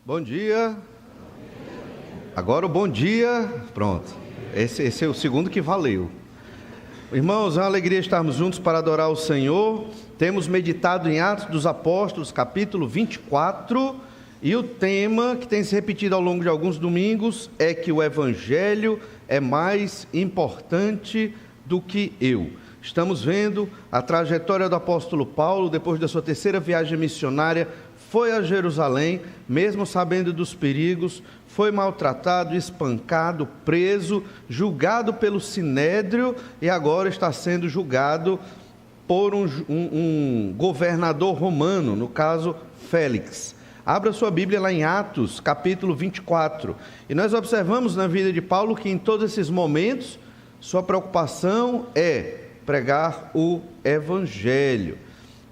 Bom dia. Agora o bom dia. Pronto. Esse é o segundo que valeu. Irmãos, é uma alegria estarmos juntos para adorar o Senhor. Temos meditado em Atos dos Apóstolos, capítulo 24. E o tema que tem se repetido ao longo de alguns domingos é que o Evangelho é mais importante do que eu. Estamos vendo a trajetória do apóstolo Paulo, depois da sua terceira viagem missionária, foi a Jerusalém, mesmo sabendo dos perigos, foi maltratado, espancado, preso, julgado pelo Sinédrio e agora está sendo julgado por um governador romano, no caso Félix. Abra sua Bíblia lá em Atos, capítulo 24. E nós observamos na vida de Paulo que em todos esses momentos, sua preocupação é pregar o Evangelho.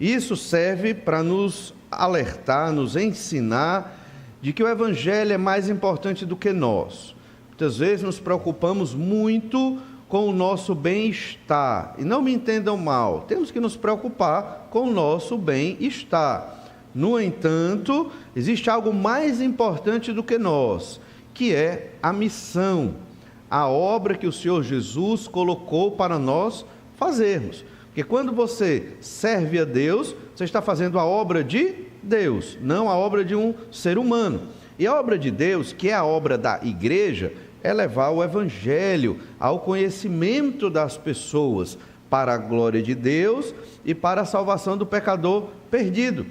Isso serve para nos alertar, nos ensinar de que o Evangelho é mais importante do que nós. Muitas vezes nos preocupamos muito com o nosso bem-estar. E não me entendam mal, temos que nos preocupar com o nosso bem-estar. No entanto, existe algo mais importante do que nós, que é a missão, a obra que o Senhor Jesus colocou para nós fazermos. Porque quando você serve a Deus, você está fazendo a obra de Deus, não a obra de um ser humano. E a obra de Deus, que é a obra da igreja, é levar o Evangelho ao conhecimento das pessoas, para a glória de Deus e para a salvação do pecador perdido.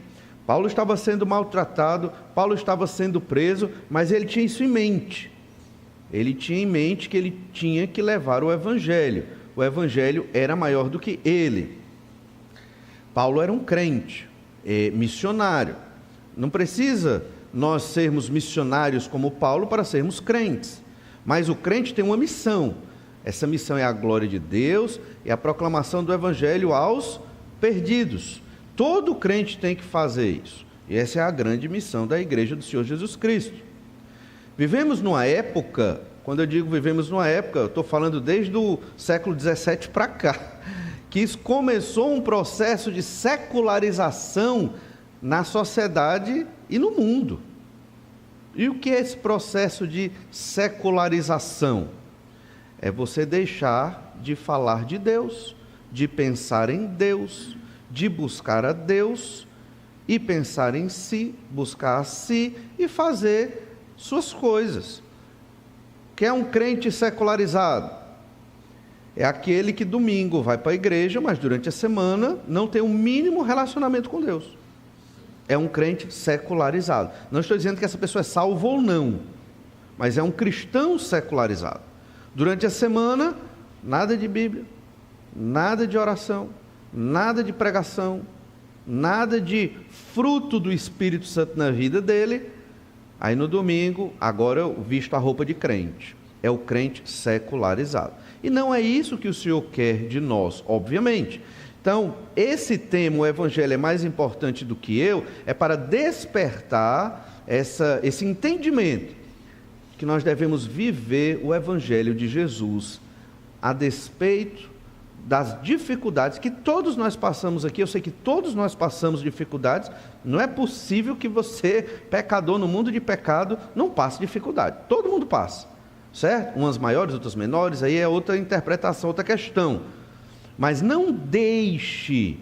Paulo estava sendo maltratado, Paulo estava sendo preso, mas ele tinha isso em mente. Ele tinha em mente que ele tinha que levar o Evangelho. O Evangelho era maior do que ele. Paulo era um crente, missionário. Não precisa nós sermos missionários como Paulo para sermos crentes. Mas o crente tem uma missão. Essa missão é a glória de Deus e a proclamação do Evangelho aos perdidos. Todo crente tem que fazer isso. E essa é a grande missão da Igreja do Senhor Jesus Cristo. Vivemos numa época, quando eu digo vivemos numa época, eu estou falando desde o século XVII para cá, que começou um processo de secularização na sociedade e no mundo. E o que é esse processo de secularização? É você deixar de falar de Deus, de pensar em Deus, de buscar a Deus e pensar em si, buscar a si e fazer suas coisas. Que é um crente secularizado? É aquele que domingo vai para a igreja, mas durante a semana não tem o mínimo relacionamento com Deus. É um crente secularizado. Não estou dizendo que essa pessoa é salva ou não, mas é um cristão secularizado. Durante a semana, nada de Bíblia, nada de oração, nada de pregação, nada de fruto do Espírito Santo na vida dele. Aí no domingo, agora eu visto a roupa de crente. É o crente secularizado. E não é isso que o Senhor quer de nós, obviamente. Então, esse tema, o Evangelho é mais importante do que eu, é para despertar esse entendimento que nós devemos viver o Evangelho de Jesus a despeito das dificuldades que todos nós passamos aqui. Eu sei que todos nós passamos dificuldades. Não é possível que você, pecador no mundo de pecado, não passe dificuldade. Todo mundo passa, certo? Umas maiores, outras menores, aí é outra interpretação, outra questão. Mas não deixe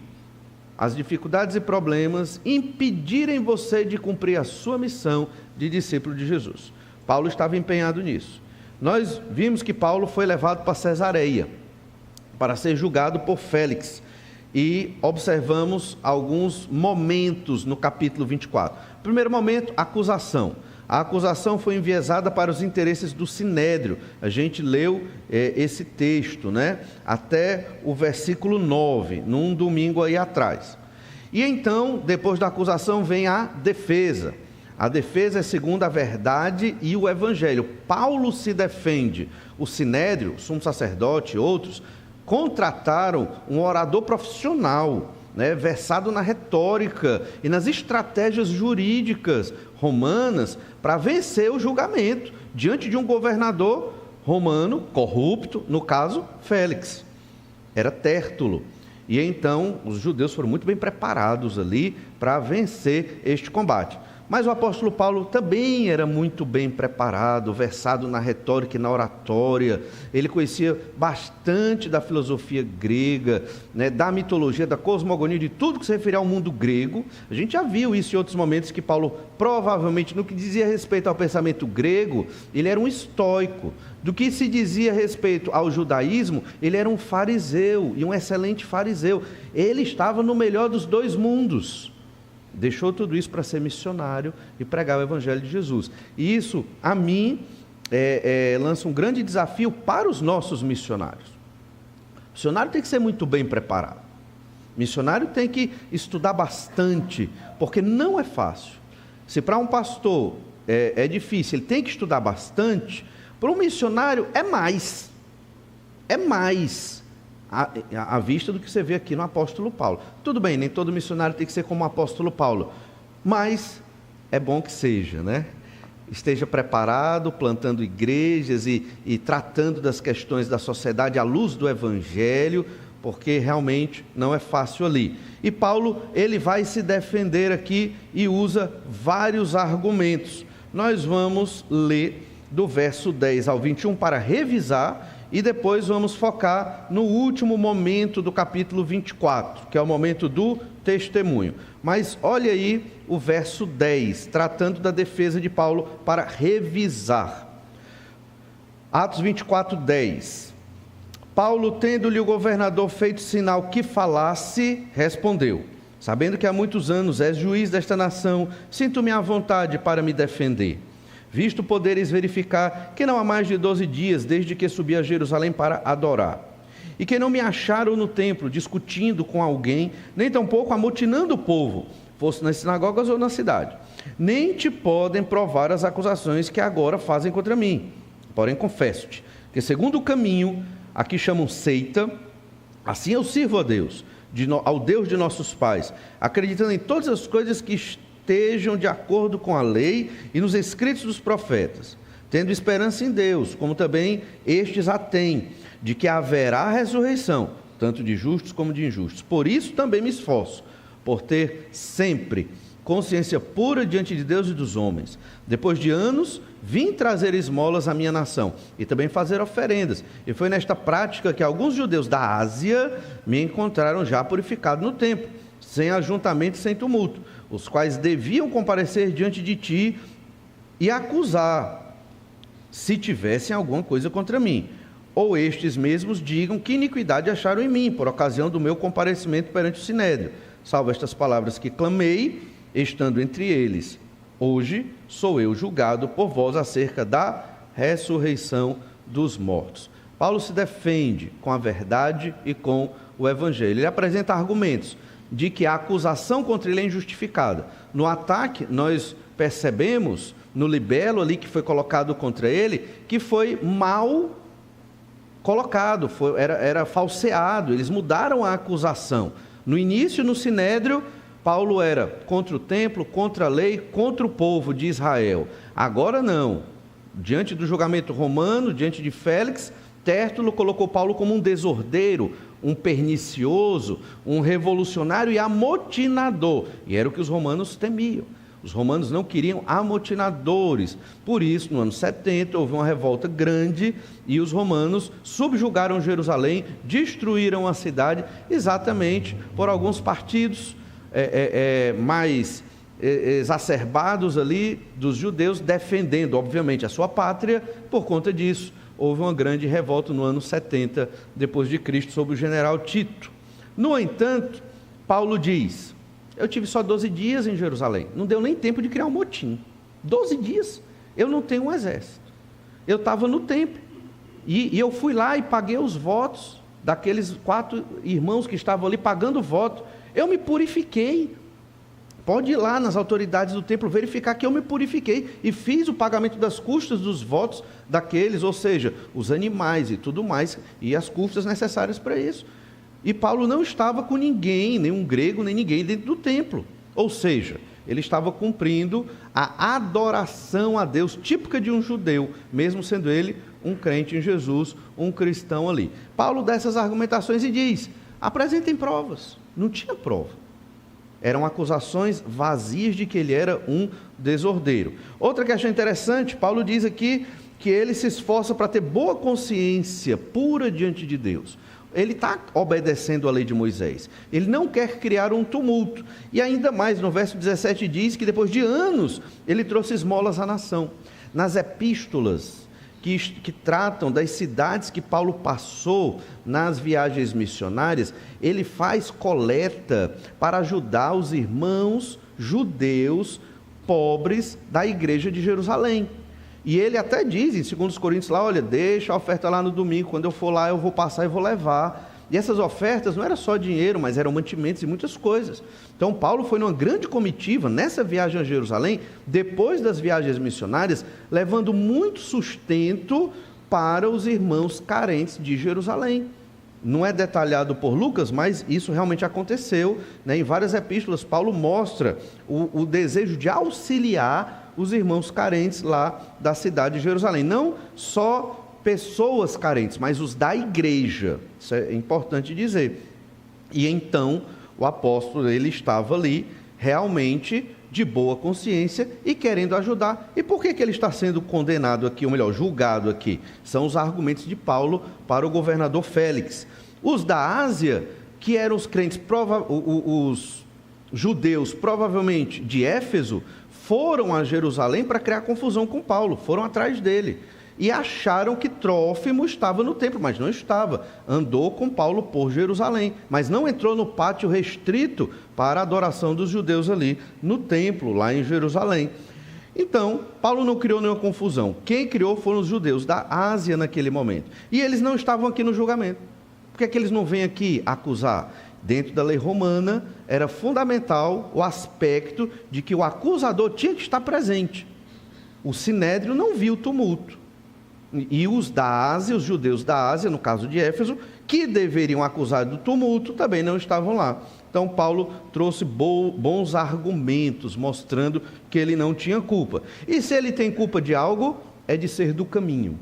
as dificuldades e problemas impedirem você de cumprir a sua missão de discípulo de Jesus. Paulo estava empenhado nisso. Nós vimos que Paulo foi levado para Cesareia para ser julgado por Félix, e observamos alguns momentos no capítulo 24. Primeiro momento, acusação. A acusação foi enviesada para os interesses do Sinédrio. A gente leu esse texto, né? Até o versículo 9, num domingo aí atrás. E então, depois da acusação, vem a defesa. A defesa é segundo a verdade e o Evangelho. Paulo se defende. O Sinédrio, o sumo sacerdote e outros, contrataram um orador profissional, né, versado na retórica e nas estratégias jurídicas romanas para vencer o julgamento diante de um governador romano corrupto, no caso Félix. Era Tértulo. E então os judeus foram muito bem preparados ali para vencer este combate. Mas o apóstolo Paulo também era muito bem preparado, versado na retórica e na oratória. Ele conhecia bastante da filosofia grega, né, da mitologia, da cosmogonia, de tudo que se referia ao mundo grego. A gente já viu isso em outros momentos, que Paulo, provavelmente, no que dizia respeito ao pensamento grego, ele era um estoico. Do que se dizia respeito ao judaísmo, ele era um fariseu, e um excelente fariseu. Ele estava no melhor dos dois mundos. Deixou tudo isso para ser missionário e pregar o Evangelho de Jesus. E isso, a mim, lança um grande desafio para os nossos missionários. O missionário tem que ser muito bem preparado. O missionário tem que estudar bastante, porque não é fácil. Se para um pastor é difícil, ele tem que estudar bastante, para um missionário é mais. É mais. À vista do que você vê aqui no apóstolo Paulo. Tudo bem, nem todo missionário tem que ser como o apóstolo Paulo, mas é bom que seja, né? Esteja preparado, plantando igrejas e tratando das questões da sociedade à luz do Evangelho, porque realmente não é fácil ali. E Paulo, ele vai se defender aqui e usa vários argumentos. Nós vamos ler do verso 10 ao 21 para revisar, e depois vamos focar no último momento do capítulo 24, que é o momento do testemunho. Mas olha aí o verso 10, tratando da defesa de Paulo para revisar. Atos 24, 10. Paulo, tendo-lhe o governador feito sinal que falasse, respondeu: sabendo que há muitos anos és juiz desta nação, sinto-me à vontade para me defender. Visto poderes verificar que não há mais de 12 dias desde que subi a Jerusalém para adorar, e que não me acharam no templo discutindo com alguém, nem tampouco amotinando o povo, fosse nas sinagogas ou na cidade. Nem te podem provar as acusações que agora fazem contra mim. Porém confesso-te que, segundo o caminho a que chamam seita, assim eu sirvo a Deus, ao Deus de nossos pais, acreditando em todas as coisas que estejam de acordo com a lei e nos escritos dos profetas, tendo esperança em Deus, como também estes a têm, de que haverá ressurreição, tanto de justos como de injustos. Por isso também me esforço, por ter sempre consciência pura diante de Deus e dos homens. Depois de anos, vim trazer esmolas à minha nação, e também fazer oferendas. E foi nesta prática que alguns judeus da Ásia me encontraram já purificado no templo, sem ajuntamento e sem tumulto, os quais deviam comparecer diante de ti e acusar, se tivessem alguma coisa contra mim. Ou estes mesmos digam que iniquidade acharam em mim, por ocasião do meu comparecimento perante o Sinédrio, salvo estas palavras que clamei, estando entre eles. Hoje sou eu julgado por vós acerca da ressurreição dos mortos. Paulo se defende com a verdade e com o Evangelho. Ele apresenta argumentos de que a acusação contra ele é injustificada. No ataque, nós percebemos, no libelo ali que foi colocado contra ele, que foi mal colocado, era falseado, eles mudaram a acusação. No início, no Sinédrio, Paulo era contra o templo, contra a lei, contra o povo de Israel. Agora não. Diante do julgamento romano, diante de Félix, Tértulo colocou Paulo como um desordeiro, um pernicioso, um revolucionário e amotinador. E era o que os romanos temiam. Os romanos não queriam amotinadores. Por isso, no ano 70, houve uma revolta grande e os romanos subjugaram Jerusalém, destruíram a cidade, exatamente por alguns partidos mais exacerbados ali dos judeus, defendendo, obviamente, a sua pátria. Por conta disso, houve uma grande revolta no ano 70 depois de Cristo sob o general Tito. No entanto, Paulo diz: eu tive só 12 dias em Jerusalém, não deu nem tempo de criar um motim. 12 dias, eu não tenho um exército. Eu estava no templo e eu fui lá e paguei os votos daqueles 4 irmãos que estavam ali pagando voto. Eu me purifiquei. Pode ir lá nas autoridades do templo verificar que eu me purifiquei e fiz o pagamento das custas dos votos daqueles, ou seja, os animais e tudo mais, e as custas necessárias para isso. E Paulo não estava com ninguém, nem um grego, nem ninguém dentro do templo. Ou seja, ele estava cumprindo a adoração a Deus típica de um judeu, mesmo sendo ele um crente em Jesus, um cristão ali. Paulo dá essas argumentações e diz: apresentem provas. Não tinha prova. Eram acusações vazias de que ele era um desordeiro. Outra questão interessante, Paulo diz aqui que ele se esforça para ter boa consciência pura diante de Deus. Ele está obedecendo a lei de Moisés. Ele não quer criar um tumulto. E ainda mais, no verso 17 diz que depois de anos, ele trouxe esmolas à nação. Nas epístolas que tratam das cidades que Paulo passou nas viagens missionárias, ele faz coleta para ajudar os irmãos judeus pobres da igreja de Jerusalém. E ele até diz em 2 Coríntios lá, olha, deixa a oferta lá no domingo, quando eu for lá eu vou passar e vou levar. E essas ofertas não era só dinheiro, mas eram mantimentos e muitas coisas. Então Paulo foi numa grande comitiva, nessa viagem a Jerusalém, depois das viagens missionárias, levando muito sustento para os irmãos carentes de Jerusalém. Não é detalhado por Lucas, mas isso realmente aconteceu, né? Em várias epístolas, Paulo mostra o desejo de auxiliar os irmãos carentes lá da cidade de Jerusalém. Não só pessoas carentes, mas os da igreja. Isso é importante dizer. E então, o apóstolo, ele estava ali, realmente de boa consciência e querendo ajudar. E por que ele está sendo condenado aqui, ou melhor, julgado aqui? São os argumentos de Paulo para o governador Félix. Os da Ásia, que eram os crentes, os judeus, provavelmente de Éfeso, foram a Jerusalém para criar confusão com Paulo, foram atrás dele. E acharam que Trófimo estava no templo, mas não estava. Andou com Paulo por Jerusalém, mas não entrou no pátio restrito para a adoração dos judeus ali no templo, lá em Jerusalém. Então, Paulo não criou nenhuma confusão. Quem criou foram os judeus da Ásia naquele momento. E eles não estavam aqui no julgamento. Por que é que eles não vêm aqui acusar? Dentro da lei romana, era fundamental o aspecto de que o acusador tinha que estar presente. O sinédrio não viu o tumulto. E os da Ásia, os judeus da Ásia, no caso de Éfeso, que deveriam acusar do tumulto, também não estavam lá. Então Paulo trouxe bons argumentos, mostrando que ele não tinha culpa. E se ele tem culpa de algo, é de ser do caminho.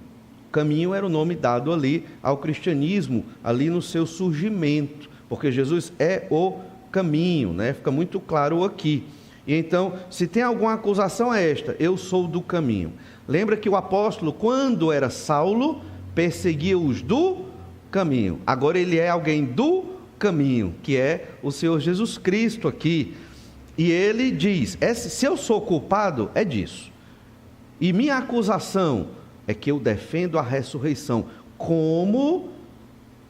Caminho era o nome dado ali ao cristianismo, ali no seu surgimento, porque Jesus é o caminho, né? Fica muito claro aqui. E então, se tem alguma acusação é esta, eu sou do caminho. Lembra que o apóstolo, quando era Saulo, perseguia os do caminho. Agora ele é alguém do caminho, que é o Senhor Jesus Cristo aqui. E ele diz, se eu sou culpado, é disso. E minha acusação é que eu defendo a ressurreição, como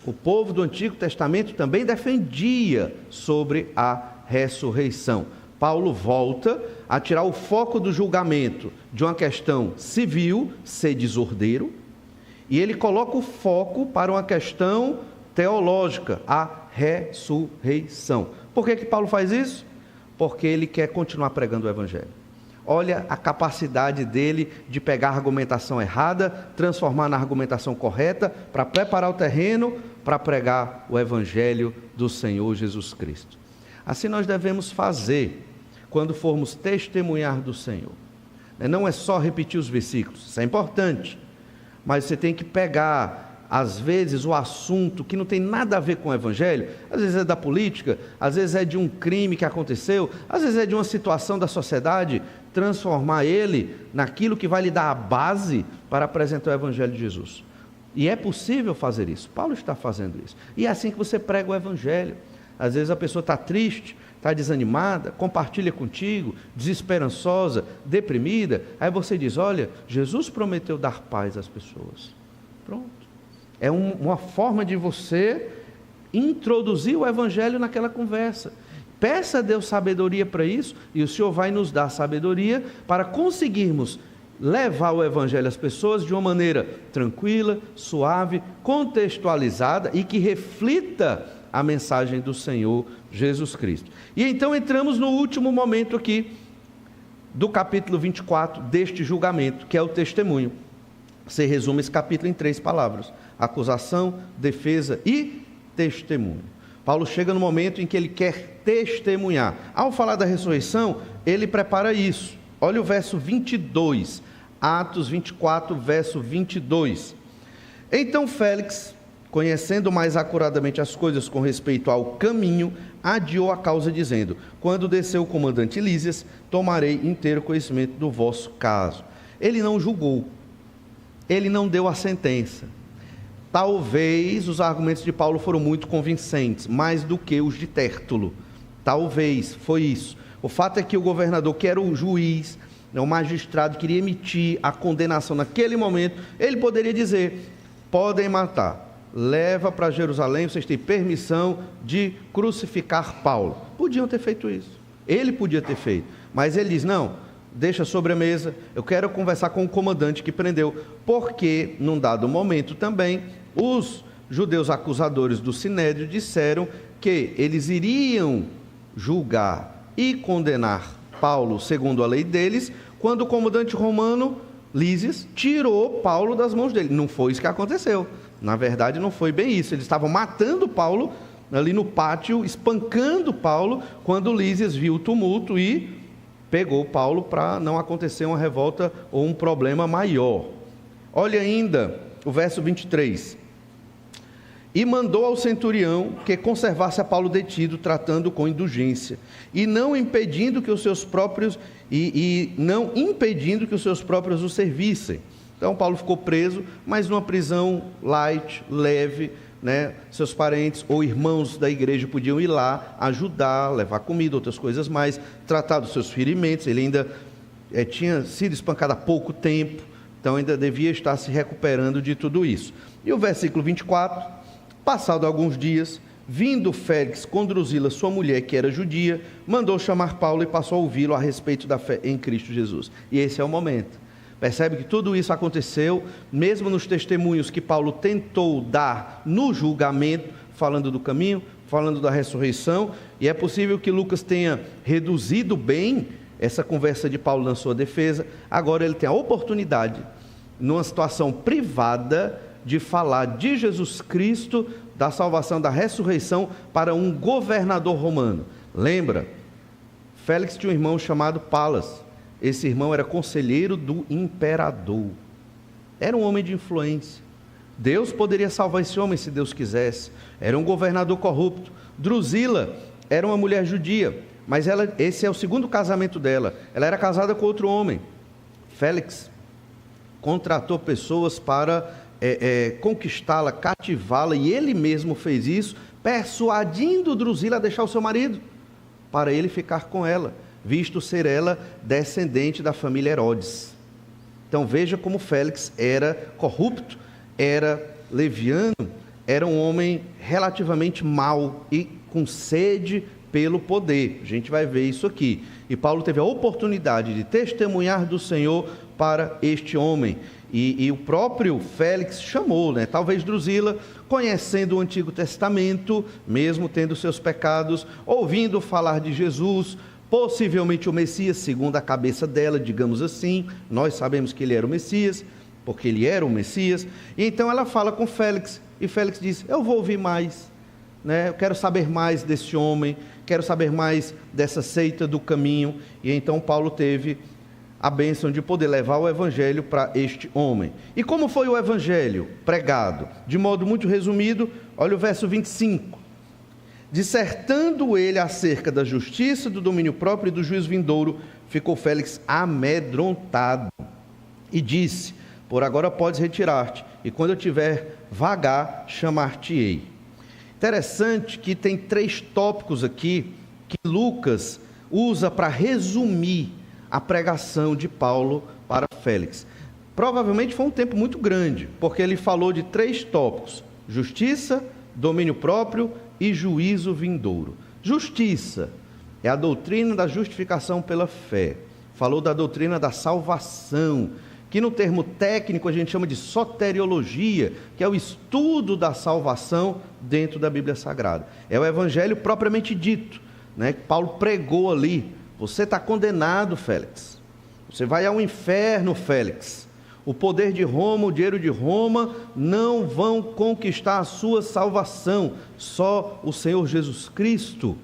o povo do Antigo Testamento também defendia sobre a ressurreição. Paulo volta a tirar o foco do julgamento de uma questão civil, ser desordeiro, e ele coloca o foco para uma questão teológica, a ressurreição. Por que Paulo faz isso? Porque ele quer continuar pregando o Evangelho. Olha a capacidade dele de pegar a argumentação errada, transformar na argumentação correta, para preparar o terreno para pregar o Evangelho do Senhor Jesus Cristo. Assim nós devemos fazer quando formos testemunhar do Senhor. Não é só repetir os versículos, isso é importante, mas você tem que pegar, às vezes, o assunto que não tem nada a ver com o Evangelho, às vezes é da política, às vezes é de um crime que aconteceu, às vezes é de uma situação da sociedade, transformar ele naquilo que vai lhe dar a base para apresentar o Evangelho de Jesus. E é possível fazer isso, Paulo está fazendo isso, e é assim que você prega o Evangelho. Às vezes a pessoa está triste, está desanimada, compartilha contigo, desesperançosa, deprimida, aí você diz, olha, Jesus prometeu dar paz às pessoas. Pronto. É uma forma de você introduzir o Evangelho naquela conversa. Peça a Deus sabedoria para isso, e o Senhor vai nos dar sabedoria para conseguirmos levar o Evangelho às pessoas de uma maneira tranquila, suave, contextualizada e que reflita a mensagem do Senhor Jesus Cristo. E então entramos no último momento aqui do capítulo 24 deste julgamento, que é o testemunho. Você resume esse capítulo em 3 palavras: acusação, defesa e testemunho. Paulo chega no momento em que ele quer testemunhar. Ao falar da ressurreição, ele prepara isso. Olha o verso 22, Atos 24, verso 22. Então Félix, conhecendo mais acuradamente as coisas com respeito ao caminho, adiou a causa, dizendo: quando desceu o comandante Lísias, tomarei inteiro conhecimento do vosso caso. Ele não julgou, ele não deu a sentença. Talvez os argumentos de Paulo foram muito convincentes, mais do que os de Tértulo. Talvez, foi isso. O fato é que o governador, que era o juiz, o magistrado, queria emitir a condenação naquele momento. Ele poderia dizer: podem matar, leva para Jerusalém, vocês têm permissão de crucificar Paulo. Podiam ter feito isso, ele podia ter feito, mas ele diz: não, deixa sobre a mesa, eu quero conversar com o comandante que prendeu, porque num dado momento também os judeus acusadores do Sinédrio disseram que eles iriam julgar e condenar Paulo segundo a lei deles, quando o comandante romano Lísias tirou Paulo das mãos dele. Não foi isso que aconteceu, na verdade não foi bem isso. Eles estavam matando Paulo ali no pátio, espancando Paulo, quando Lísias viu o tumulto e pegou Paulo para não acontecer uma revolta ou um problema maior. Olha ainda o verso 23. E mandou ao centurião que conservasse a Paulo detido, tratando com indulgência, e não impedindo que os seus próprios o servissem. Então Paulo ficou preso, mas numa prisão light, leve, né? Seus parentes ou irmãos da igreja podiam ir lá ajudar, levar comida, outras coisas mais, tratar dos seus ferimentos. Ele ainda tinha sido espancado há pouco tempo, então ainda devia estar se recuperando de tudo isso. E o versículo 24: passado alguns dias, vindo Félix com Drusila, sua mulher, que era judia, mandou chamar Paulo e passou a ouvi-lo a respeito da fé em Cristo Jesus. E esse é o momento. Percebe que tudo isso aconteceu, mesmo nos testemunhos que Paulo tentou dar no julgamento, falando do caminho, falando da ressurreição, e é possível que Lucas tenha reduzido bem essa conversa de Paulo na sua defesa. Agora ele tem a oportunidade, numa situação privada, de falar de Jesus Cristo, da salvação, da ressurreição, para um governador romano. Lembra, Félix tinha um irmão chamado Palas. Esse irmão era conselheiro do imperador, era um homem de influência. Deus poderia salvar esse homem se Deus quisesse. Era um governador corrupto. Drusila era uma mulher judia, mas esse é o segundo casamento dela. Ela era casada com outro homem. Félix contratou pessoas para conquistá-la, cativá-la, e ele mesmo fez isso, persuadindo Drusila a deixar o seu marido, para ele ficar com ela, visto ser ela descendente da família Herodes. Então veja como Félix era corrupto, era leviano, era um homem relativamente mau e com sede pelo poder. A gente vai ver isso aqui. E Paulo teve a oportunidade de testemunhar do Senhor para este homem. E o próprio Félix chamou, né? Talvez Drusila, conhecendo o Antigo Testamento, mesmo tendo seus pecados, ouvindo falar de Jesus, possivelmente o Messias, segundo a cabeça dela, digamos assim. Nós sabemos que ele era o Messias, porque ele era o Messias. E então ela fala com Félix, e Félix diz: eu vou ouvir mais, né? Eu quero saber mais desse homem, quero saber mais dessa seita do caminho. E então Paulo teve a bênção de poder levar o evangelho para este homem. E como foi o evangelho pregado? De modo muito resumido, olha o verso 25. Dissertando ele acerca da justiça, do domínio próprio e do juízo vindouro, ficou Félix amedrontado e disse: por agora podes retirar-te, e quando eu tiver vagar, chamar-te-ei. Interessante que tem 3 tópicos aqui que Lucas usa para resumir a pregação de Paulo para Félix. Provavelmente foi um tempo muito grande, porque ele falou de 3 tópicos: justiça, domínio próprio e juízo vindouro. Justiça é a doutrina da justificação pela fé. Falou da doutrina da salvação, que no termo técnico a gente chama de soteriologia, que é o estudo da salvação dentro da Bíblia Sagrada. É o evangelho propriamente dito, né? Paulo pregou ali. Você está condenado, Félix. Você vai ao inferno, Félix. O poder de Roma, o dinheiro de Roma não vão conquistar a sua salvação. Só o Senhor Jesus Cristo,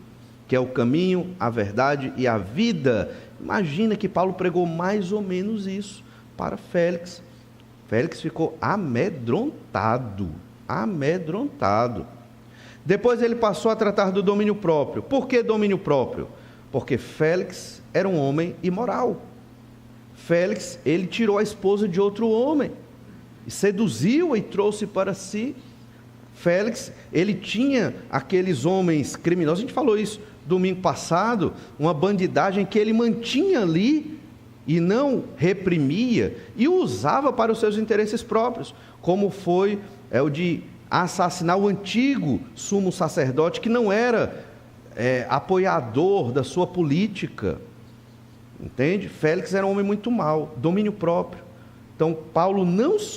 que é o caminho, a verdade e a vida. Imagina que Paulo pregou mais ou menos isso para Félix. Félix ficou amedrontado. amedrontado. Depois ele passou a tratar do domínio próprio. Por que domínio próprio? Porque Félix era um homem imoral. Félix, ele tirou a esposa de outro homem, e seduziu-a e trouxe para si. Félix, ele tinha aqueles homens criminosos, a gente falou isso domingo passado, uma bandidagem que ele mantinha ali e não reprimia, e usava para os seus interesses próprios, como foi o de assassinar o antigo sumo sacerdote, que não era apoiador da sua política, entende? Félix era um homem muito mau, domínio próprio. Então Paulo,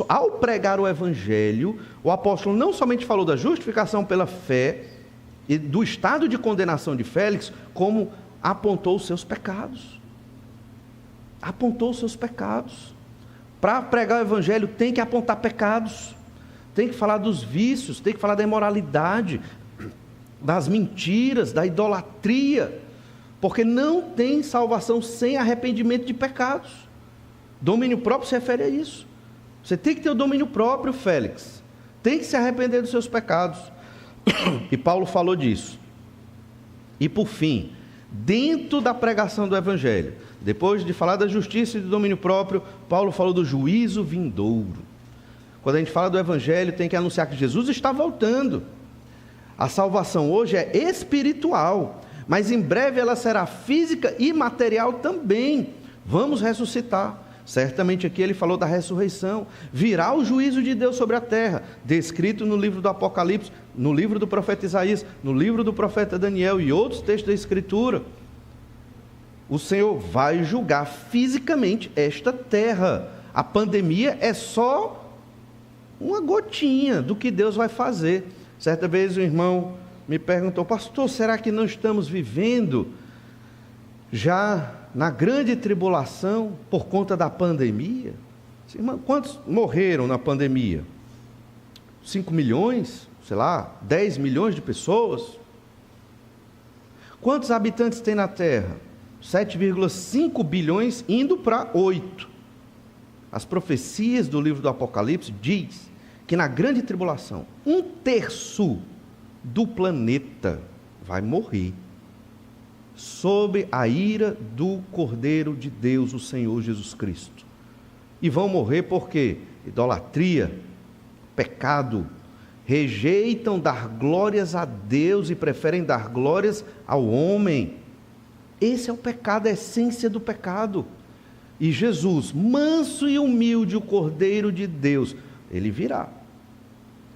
ao pregar o evangelho, o apóstolo não somente falou da justificação pela fé e do estado de condenação de Félix, como apontou os seus pecados. Apontou os seus pecados. Para pregar o evangelho tem que apontar pecados, tem que falar dos vícios, tem que falar da imoralidade, das mentiras, da idolatria, porque não tem salvação sem arrependimento de pecados. Domínio próprio se refere a isso. Você tem que ter o domínio próprio, Félix, tem que se arrepender dos seus pecados, e Paulo falou disso. E por fim, dentro da pregação do evangelho, depois de falar da justiça e do domínio próprio, Paulo falou do juízo vindouro. Quando a gente fala do evangelho, tem que anunciar que Jesus está voltando. A salvação hoje é espiritual, mas em breve ela será física e material também. Vamos ressuscitar. Certamente aqui ele falou da ressurreição. Virá o juízo de Deus sobre a terra, descrito no livro do Apocalipse, no livro do profeta Isaías, no livro do profeta Daniel e outros textos da Escritura. O Senhor vai julgar fisicamente esta terra. A pandemia é só uma gotinha do que Deus vai fazer. Certa vez um irmão me perguntou: pastor, será que não estamos vivendo já na grande tribulação por conta da pandemia? Irmão, quantos morreram na pandemia? 5 milhões? Sei lá, 10 milhões de pessoas? Quantos habitantes tem na Terra? 7,5 bilhões indo para 8. As profecias do livro do Apocalipse diz que na grande tribulação, 1/3 do planeta vai morrer sob a ira do Cordeiro de Deus, o Senhor Jesus Cristo. E vão morrer porque idolatria, pecado, rejeitam dar glórias a Deus e preferem dar glórias ao homem. Esse é o pecado, a essência do pecado. E Jesus, manso e humilde, o Cordeiro de Deus, ele virá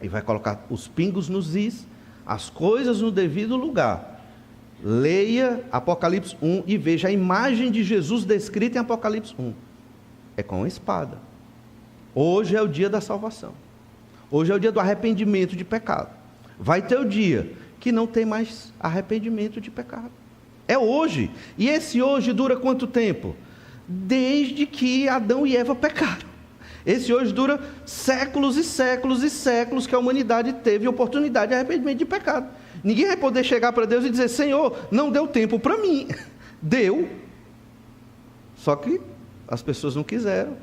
e vai colocar os pingos nos is, as coisas no devido lugar. Leia Apocalipse 1 e veja a imagem de Jesus descrita em Apocalipse 1. É com a espada. Hoje é o dia da salvação. Hoje é o dia do arrependimento de pecado. Vai ter o dia que não tem mais arrependimento de pecado. É hoje. E esse hoje dura quanto tempo? Desde que Adão e Eva pecaram. Esse hoje dura séculos e séculos e séculos que a humanidade teve oportunidade de arrependimento de pecado. Ninguém vai poder chegar para Deus e dizer: Senhor, não deu tempo para mim. Deu. Só que as pessoas não quiseram.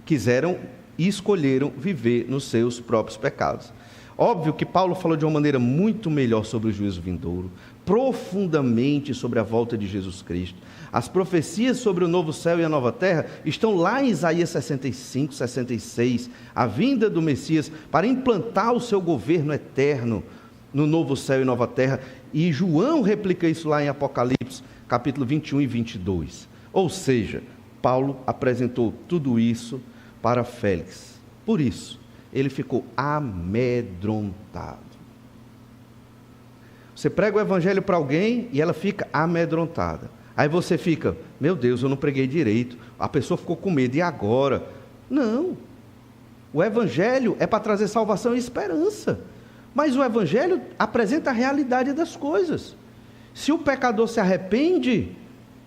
Quiseram e escolheram viver nos seus próprios pecados. Óbvio que Paulo falou de uma maneira muito melhor sobre o juízo vindouro, profundamente sobre a volta de Jesus Cristo. As profecias sobre o novo céu e a nova terra estão lá em Isaías 65, 66, a vinda do Messias para implantar o seu governo eterno no novo céu e nova terra, e João replica isso lá em Apocalipse, capítulo 21 e 22. Ou seja, Paulo apresentou tudo isso para Félix. Por isso, ele ficou amedrontado. Você prega o evangelho para alguém e ela fica amedrontada. Aí você fica: meu Deus, eu não preguei direito, a pessoa ficou com medo, e agora? Não. O evangelho é para trazer salvação e esperança. Mas o evangelho apresenta a realidade das coisas. Se o pecador se arrepende,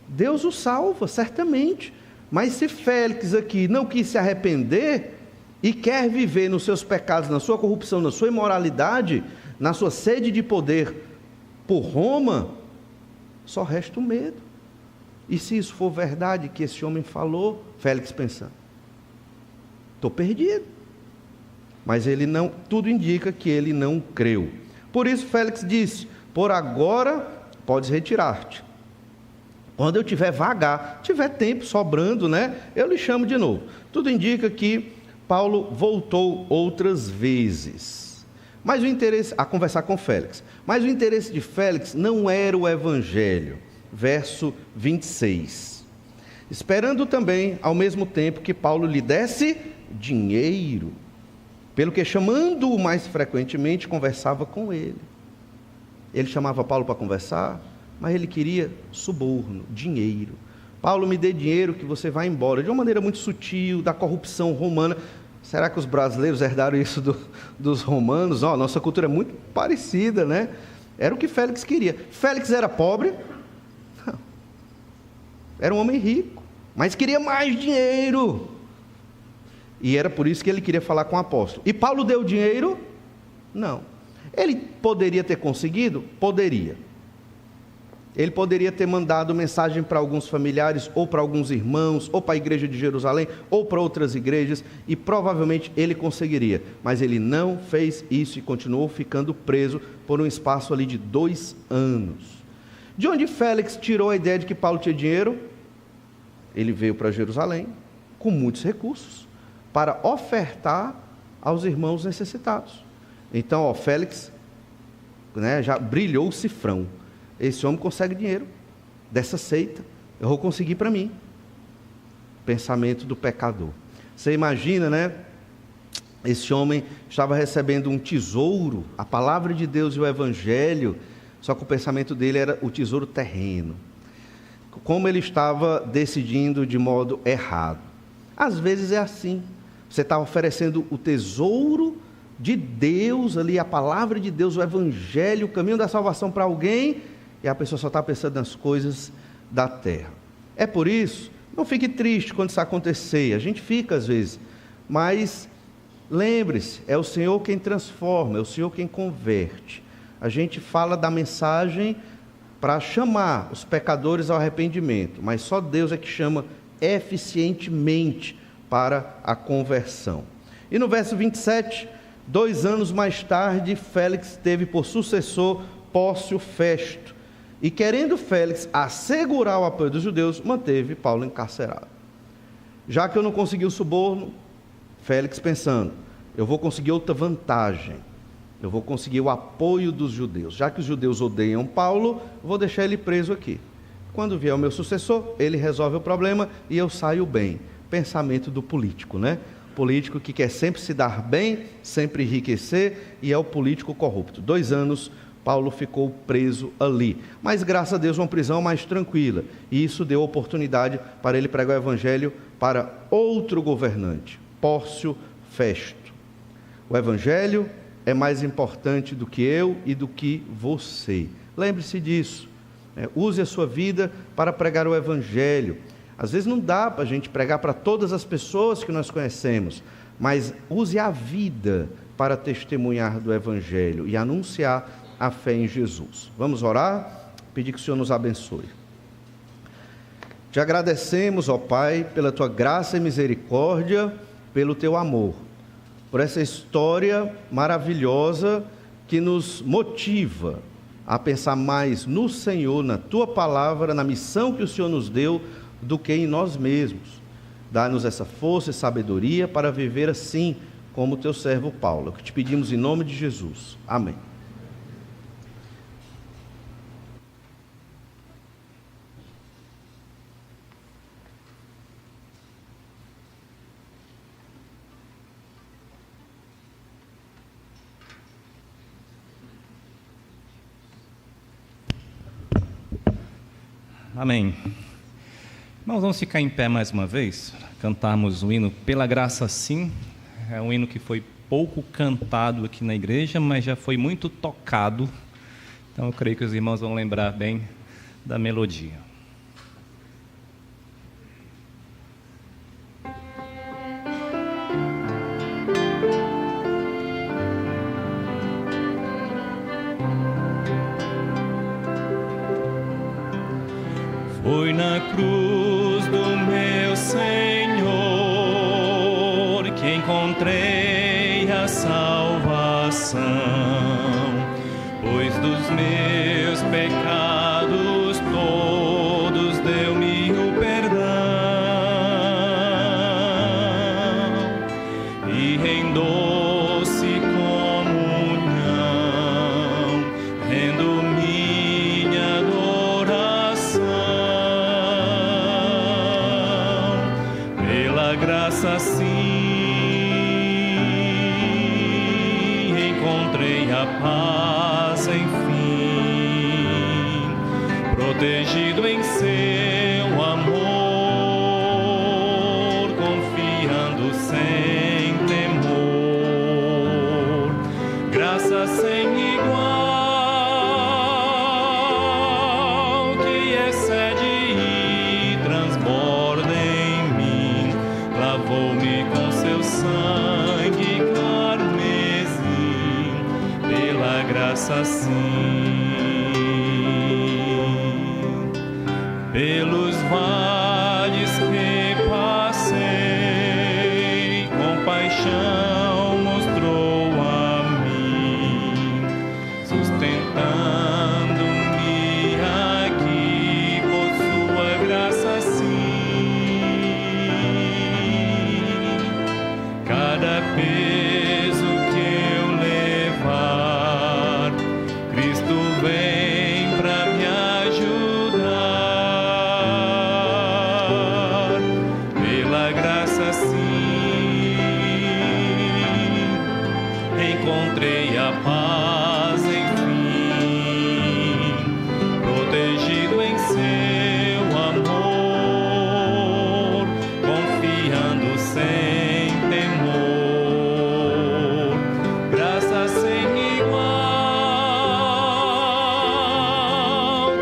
Deus o salva, certamente. Mas se Félix aqui não quis se arrepender e quer viver nos seus pecados, na sua corrupção, na sua imoralidade, na sua sede de poder por Roma, só resta o medo. E se isso for verdade que esse homem falou, Félix pensando: estou perdido. mas ele não, tudo indica que ele não creu. Por isso Félix disse: por agora podes retirar-te. Quando eu tiver vagar, tiver tempo sobrando, né, eu lhe chamo de novo. Tudo indica que Paulo voltou outras vezes, mas o interesse, a conversar com Félix. Mas o interesse de Félix não era o evangelho. Verso 26. Esperando também, ao mesmo tempo, que Paulo lhe desse dinheiro, pelo que, chamando-o mais frequentemente, conversava com ele. Ele chamava Paulo para conversar, mas ele queria suborno, dinheiro. Paulo, me dê dinheiro que você vai embora. De uma maneira muito sutil, da corrupção romana. Será que os brasileiros herdaram isso dos romanos? Nossa cultura é muito parecida, né? Era o que Félix queria. Félix era pobre? Não. Era um homem rico, mas queria mais dinheiro. E era por isso que ele queria falar com o apóstolo. E Paulo deu dinheiro? Não. Ele poderia ter conseguido? Poderia. Ele poderia ter mandado mensagem para alguns familiares, ou para alguns irmãos, ou para a igreja de Jerusalém, ou para outras igrejas, e provavelmente ele conseguiria. Mas ele não fez isso e continuou ficando preso por um espaço ali de 2 anos. De onde Félix tirou a ideia de que Paulo tinha dinheiro? Ele veio para Jerusalém com muitos recursos para ofertar aos irmãos necessitados. Então, Félix, né, já brilhou o cifrão. Esse homem consegue dinheiro dessa seita, eu vou conseguir para mim. Pensamento do pecador. Você imagina, né? Esse homem estava recebendo um tesouro, a palavra de Deus e o evangelho, só que o pensamento dele era o tesouro terreno. Como ele estava decidindo de modo errado. Às vezes é assim. Você está oferecendo o tesouro de Deus ali, a palavra de Deus, o evangelho, o caminho da salvação para alguém, e a pessoa só está pensando nas coisas da terra. É por isso, não fique triste quando isso acontecer. A gente fica às vezes, mas lembre-se, é o Senhor quem transforma, é o Senhor quem converte. A gente fala da mensagem para chamar os pecadores ao arrependimento, mas só Deus é que chama eficientemente para a conversão. E no verso 27, 2 anos mais tarde, Félix teve por sucessor Pórcio Festo, e querendo Félix assegurar o apoio dos judeus, manteve Paulo encarcerado. Já que eu não consegui o suborno, Félix pensando, eu vou conseguir outra vantagem, eu vou conseguir o apoio dos judeus. Já que os judeus odeiam Paulo, vou deixar ele preso aqui. Quando vier o meu sucessor, ele resolve o problema e eu saio bem. Pensamento do político, né? Político que quer sempre se dar bem, sempre enriquecer, e é o político corrupto. 2 anos Paulo ficou preso ali, mas graças a Deus uma prisão mais tranquila, e isso deu oportunidade para ele pregar o evangelho para outro governante, Pórcio Festo. O evangelho é mais importante do que eu e do que você. Lembre-se disso, use a sua vida para pregar o evangelho. Às vezes não dá para a gente pregar para todas as pessoas que nós conhecemos, mas use a vida para testemunhar do evangelho e anunciar a fé em Jesus. Vamos orar? Pedir que o Senhor nos abençoe. Te agradecemos, ó Pai, pela Tua graça e misericórdia, pelo Teu amor, por essa história maravilhosa que nos motiva a pensar mais no Senhor, na Tua palavra, na missão que o Senhor nos deu, do que em nós mesmos. Dá-nos essa força e sabedoria para viver assim, como Teu servo Paulo, que te pedimos em nome de Jesus. Amém. Amém. Irmãos, vamos ficar em pé mais uma vez, cantarmos o hino Pela Graça Sim. É um hino que foi pouco cantado aqui na igreja, mas já foi muito tocado. Então eu creio que os irmãos vão lembrar bem da melodia. Foi na cruz do meu Senhor que encontrei a coração, pois dos meus pecados todos deu-me o perdão, e em doce comunhão rendo minha adoração. Pela graça sim encontrei a paz, enfim, protegido em seu amor, confiando sem temor, graça sem igual, que excede e transborda em mim, lavou-me com seu sangue carmesim, pela graça sim. Pelos vales que passei, compaixão mostrou a mim, sustentando-me aqui por sua graça sim. Cada peso que eu levar, Cristo vem pra me ajudar. Pela graça sim encontrei a paz, enfim, protegido em seu amor, confiando sem temor, graça sem igual,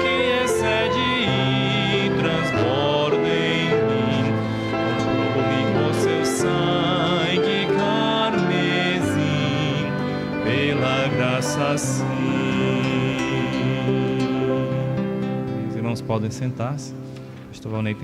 que excede e transborda em mim, comprou-me com seu sangue carmesim, pela graça sim. Os irmãos podem sentar-se. Pastor Valnei tem